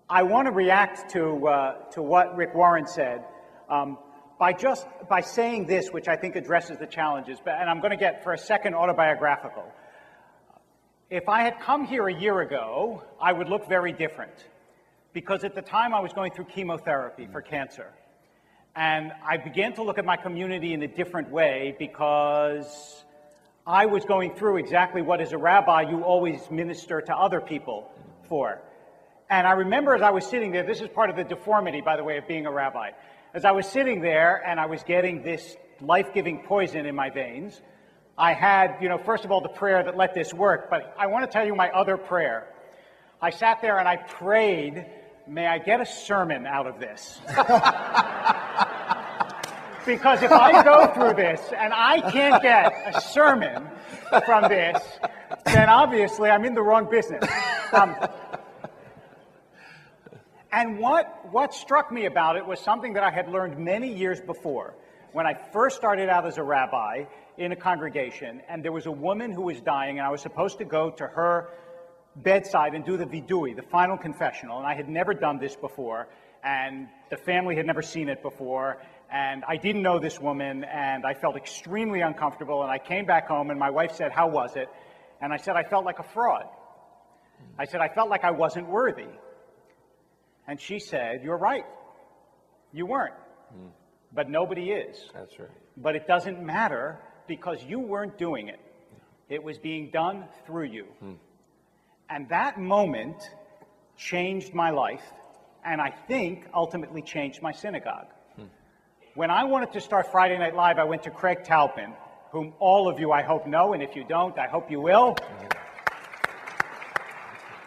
I want to react to what Rick Warren said by saying this, which I think addresses the challenges. And I'm going to get, for a second, autobiographical. If I had come here a year ago, I would look very different, because at the time I was going through chemotherapy for cancer. And I began to look at my community in a different way, because I was going through exactly what, as a rabbi, you always minister to other people for. And I remember as I was sitting there, this is part of the deformity, by the way, of being a rabbi. As I was sitting there and I was getting this life-giving poison in my veins, I had, first of all, the prayer that let this work, but I want to tell you my other prayer. I sat there and I prayed, may I get a sermon out of this? Because if I go through this and I can't get a sermon from this, then obviously I'm in the wrong business. And what struck me about it was something that I had learned many years before. When I first started out as a rabbi in a congregation, and there was a woman who was dying, and I was supposed to go to her bedside and do the vidui, the final confessional, and I had never done this before, and the family had never seen it before, and I didn't know this woman, and I felt extremely uncomfortable, and I came back home, and my wife said, "How was it?" And I said, "I felt like a fraud." I said, "I felt like I wasn't worthy." And she said, "You're right. You weren't. But nobody is." That's right. "But it doesn't matter, because you weren't doing it. It was being done through you." And that moment changed my life, and I think ultimately changed my synagogue. When I wanted to start Friday Night Live, I went to Craig Taupin, whom all of you I hope know, and if you don't, I hope you will,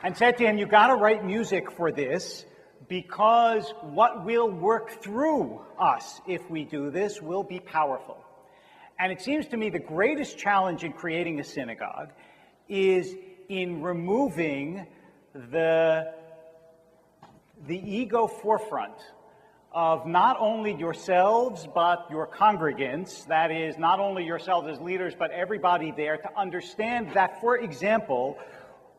and said to him, "You got to write music for this, because what will work through us if we do this will be powerful." And it seems to me the greatest challenge in creating a synagogue is in removing the ego forefront of not only yourselves, but your congregants, that is, not only yourselves as leaders, but everybody there, to understand that, for example,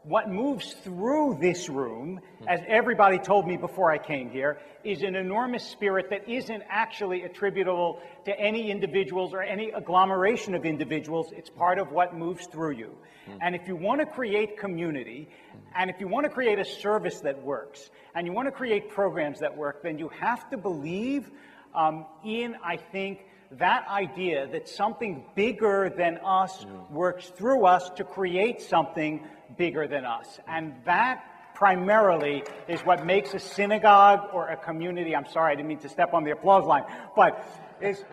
what moves through this room, as everybody told me before I came here, is an enormous spirit that isn't actually attributable to any individuals or any agglomeration of individuals. It's part of what moves through you. And if you want to create community, and if you want to create a service that works, and you want to create programs that work, then you have to believe in, I think, that idea that something bigger than us works through us to create something bigger than us. And that primarily is what makes a synagogue or a community, I'm sorry, I didn't mean to step on the applause line, but is